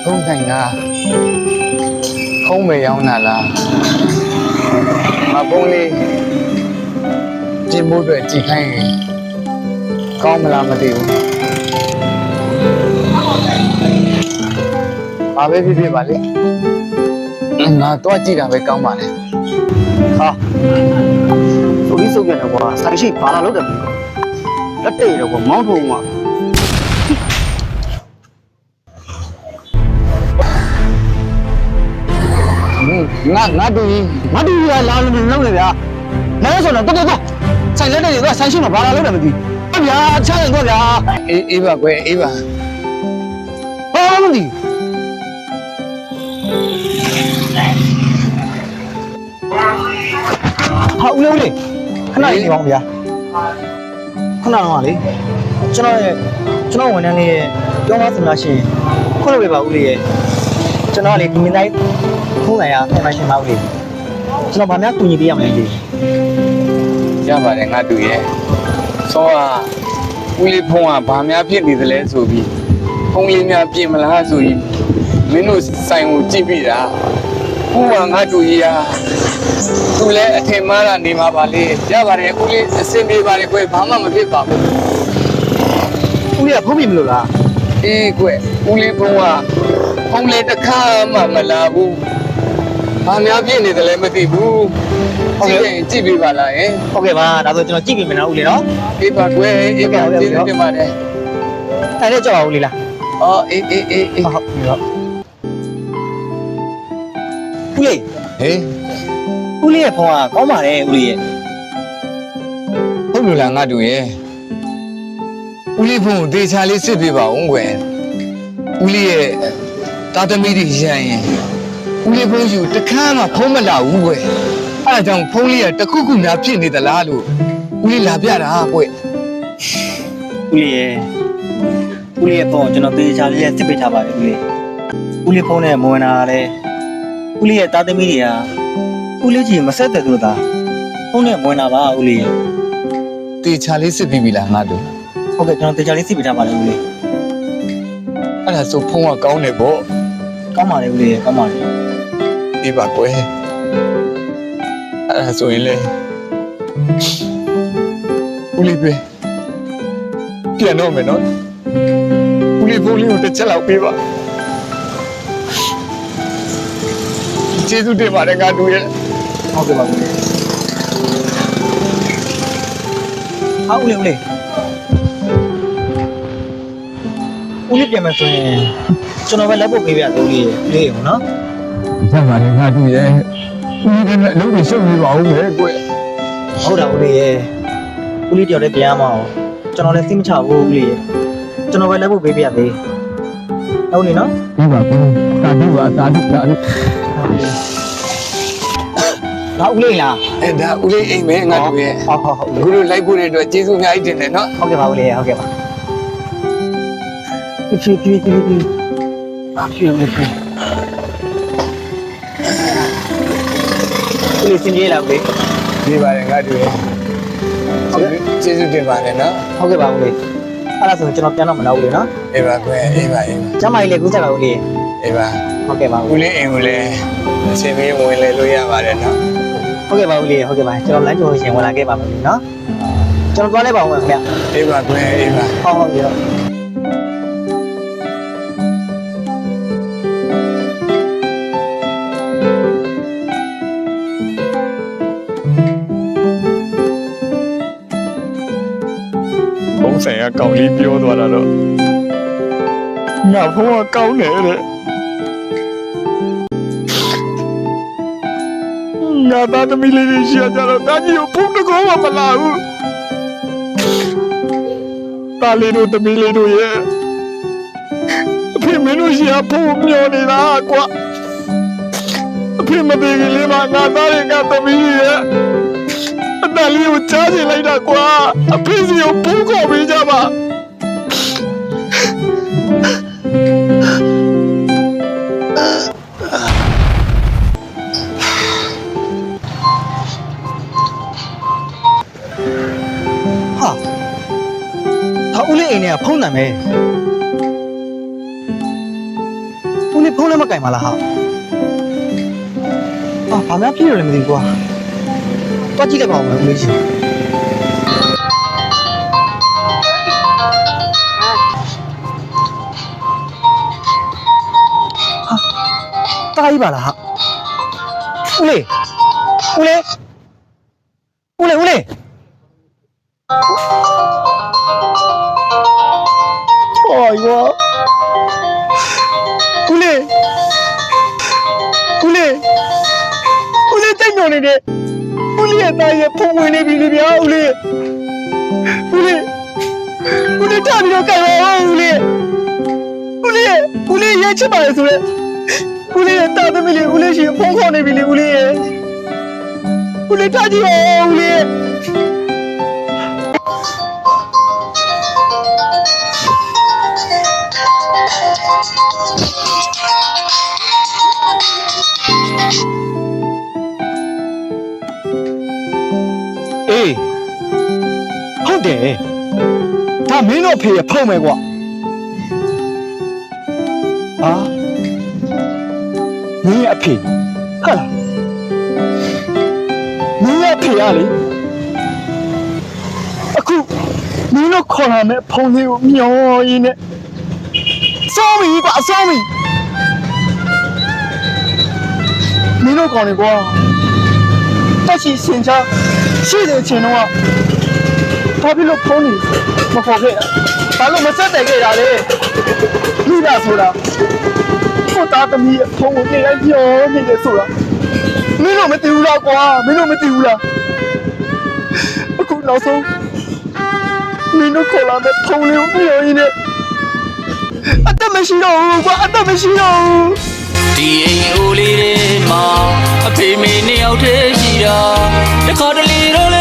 ဖုန်းဆိုင်ကဖုန်းပဲရောင်းတာလားငါဖုန်းလေးကျင်းဖို့အတွက်ကြည့်ခိုင်းရင်ကောင်းမလားမသိဘူးဘာပဲဖြစ်ဖြစ်ပါလေငါတော့ကြည့်တာပဲကောင်းပါလေဟာဆိုပြီးစုပ်ပြန်တော့ကွာဆိုင်ရှိဘာလာလို့တယ်လက်တေတော့ကွာမောင်းထုံမှာငါတူရလာလို့လုံးနေဗျာလဲဆိုတော့တော်ဆိုင်လက်တွေကဆိုင်ရှိမှာဘာလာလို့တယ်မသိဘူးဗျာချရင်တော့ဗျာအေးပါကွယ်အေးပါဘာမှမသိဟာဦးလေးခဏလေးနေပါဦးဗျာခဏတော့လေကျွန်တော်ဝန်ထမ်းလေးရဲ့ပြောမစင်လားရှင်ခွင့်လို့ပြပါဦးလေးရဲ့ကျွန်တော်လေဒီမင်းတိုင်းဖုန်းဆိုင်ရာပြန်မရှင်ပါဦးလေးကျွန်တော်ဗာများကူညီပေးရမယ်လေရပါတယ်ငါတူရဲ့စောကဦးလေးဖုန်းကဘာများဖြစ်နေသလဲဆိုပြီးဖုန်းလေးများပြင်မလားဆိုပြီးမင်းတို့ဆိုင်ကိုကြည့်ပြီးတာဦးကငါတူကြီးဟာသူလည်းအထင်မှားတာနေမှာပါလေရပါတယ်ဦးလေးအစင်ပြေပါလေကွယ်ဘာမှမဖြစ်ပါဘူးဦးလေးကဖုန်းပြင်မလို့လားအေးကွယ်ဦးလေးဖုန်းကဖုန်းလေးတစ်ခါမှမလာဘူးဘာများဖြစ်နေတယ်လဲမသိဘူးကြည့်ပြီးပါလားဟုတ်ကဲ့ပါဒါဆိုကျွန်တော်ကြည့်ပြင်မယ်နော်ဦးလေးနော်အေးပါကွယ်အေးပါကျေးဇူးတင်ပါတယ်အဲ့ဒါကြောက်ပါဦးလေးလားအော်အေးဟုတ်ပြီတော့ဦးလေးဟေးဦးလေးရဲ့ဖုန်းကကောင်းပါတယ်ဦးလေးရဲ့ဟုတ်လို့လားငါတို့ရဲ့ဦးလေးဖုန်းကိုသေချာလေးစစ်ပေးပါဦးကွယ်ဦးလေးရဲ့တာသမီတွေရရင်ဦးလေးဖုန်းယူတခါမှဖုန်းမလာဘူးကွယ်အဲ့ဒါကြောင့်ဖုန်းလေးကတခုခုများဖြစ်နေသလားလို့ဦးလေးလာပြတာကွယ်ဦးလေးရဲ့ဖုန်းကိုကျွန်တော်သေချာလေးစစ်ပေးထားပါတယ်ဦးလေးဖုန်းနဲ့မဝင်တာလည်းဦးလေးရဲ့တာသမီတွေကဦးလေးကြီးမဆက်တဲ့သူသားဖုန်းနဲ့ဝင်တာပါဦးလေးတေချာလေးစစ်ပြီးပြီလားငါတို့ဟုတ်ကဲ့ကျွန်တော်တေချာလေးစစ်ပေးထားပါတယ်ဦးလေးအဲ့ဒါဆိုဖုန်းကကောင်းတယ်ပေါ့ကောင်းပါလေဦးလေးကောင်းပါလေအေးပါကွယ်အဲ့ဒါဆိုရင်လေဦးလေးပဲပြန်တော့မယ်နော်ဦးလေးဖုန်းလေးကိုတစ်ချက်လောက်ပေးပါကျေးဇူးတင်ပါတယ်ငါတို့ရဲ့ဟုတ်ကဲ့ပါဦးလေးဟာဦးလေးဦးလေးပြန်မယ်ဆိုရင်ကျွန်တော်ပဲလက်ဖို့ပေးပြသေးလေးလေးဟုတ်နော်ဆက်ပါလေငါတို့ရဲ့ဦးလေးနဲ့အလုပ်တွေရှုပ်နေပါဦးမယ်ကွယ်ဟုတ်တာဦးလေးရဲ့ဦးလေးတယောက်လည်းပြန်ရမအောင်ကျွန်တော်လည်းစိတ်မချဘူးဦးလေးရဲ့ကျွန်တော်ပဲလက်ဖို့ပေးပြသေးဟုတ်နေနော်ဒီပါကွယ်သာဓုပါသာဓုဒါဦးလေးလားအဲ့ဒါဦးလေးအိမ်မယ်ငါတို့ရဲ့ဟုတ်အခုလိုလိုက်ဖို့တဲ့အတွက်ကျေးဇူးအများကြီးတင်တယ်နော်ဟုတ်ကဲ့ပါဦးလေးဟုတ်ကဲ့ပါဖြည်းဖြည်းဦးလေးစင်ပြေးလာဦးလေးပြေးပါတယ်ငါတို့ရဲ့ကျေးဇူးတင်ပါတယ်နော်ဟုတ်ကဲ့ပါဦးလေးအဲ့ဒါဆိုကျွန်တော်ပြန်တော့မလာဘူးလေနော်အေးပါကွယ်အေးပါကျမကြီးလည်းကူးဆက်ပါဦးလေးအေးပါဟုတ်ကဲ့ပါဦးလေးအိမ်ကိုလည်းအချိန်မီဝင်လေလို့ရပါတယ်နော်ဟုတ်ကဲ့ပါဦးလေးဟုတ်ကဲ့ပါကျွန်တော်လမ်းကြိုရှင်ဝင်လာခဲ့ပါမယ်နော်ကျွန်တော်သွားလိုက်ပါဦးခင်ဗျအေးပါကွယ်အေးပါဟုတ်ပြီတော့ဘုံဆိုင်ကကောင်းလေးပြောသွားတာတော့ငါဘုံကကောင်းတယ်တဲ့ငါသားသမီးလေးတွေရှာကြတော့တာကြီးကိုဘုံတကောမှမလာဘူးတာလေးတို့သမီးလေးတို့ရဲ့အဖေမင်းတို့ရှာဘုံမျောနေတာကွာအဖေမသေးခင်လေးမှာငါသားရဲ့ငါသမီးရဲ့အတလေးကိုချားချင်လိုက်တာကွာအဖေစီကိုဘုံခေါ်ပေးကြပါဦးလေးအိမ်ထဲကဖုန်းနံပဲဦး ဖုန်းလည်းမကင်ပါလားဟာဘာများဖြစ်လို့လဲမသိဘူးကွာတွားကြည့်လိုက်ပါဦးမယ်ဦးလေးရှင်တားကြီးပါလားဟာဦးလေးဦးလေးဦးလေးဦးလေး哦哟，姑娘，姑娘，姑娘在哪里呢？姑娘大爷碰回那边那边屋里，姑娘，姑娘差点就干了屋里，屋里也吃饱了出来，屋里大的没里，屋里是碰好那边的屋里，屋里差点屋里。အေးဟုတ်တယ်ဒါမင်းတို့ဖေးဖုံးမယ်ကွာဟာမင်းရဲ့အဖေဟာလားမင်းရဲ့အဖေကလေအခုမင်းတို့ခေါ်လာမဲ့ဖုံးလေးကိုမျောရင်းနဲ့စောမီကွာစောမီမင်းတို့ကောင်းနေကွာတက်ရှိစင်ချာရှိတဲ့အချိန်တော့ဘာဖြစ်လို့ဖုန်းနေမခေါ်ခဲ့တာဘာလို့မဆက်တယ်ခဲ့တာလဲလူလာဆိုတာကိုသားသမီးဖုန်းကိုနေလိုက်ပြောနေတယ်ဆိုတာမင်းတို့မသိဘူးလားကွာမင်းတို့မသိဘူးလားအခုနောက်ဆုံးမင်းတို့ခေါ်လာတဲ့ဖုန်းလေးကိုပြောရင်းနဲ့အသက်မရှိတော့ဘူးကွာအသက်မရှိတော့ဘူးဒီအိမ်အိုလေးတွေမှာအဖေမေနှစ်ယောက်တည်းရှိတာတခါတလေတော့လေ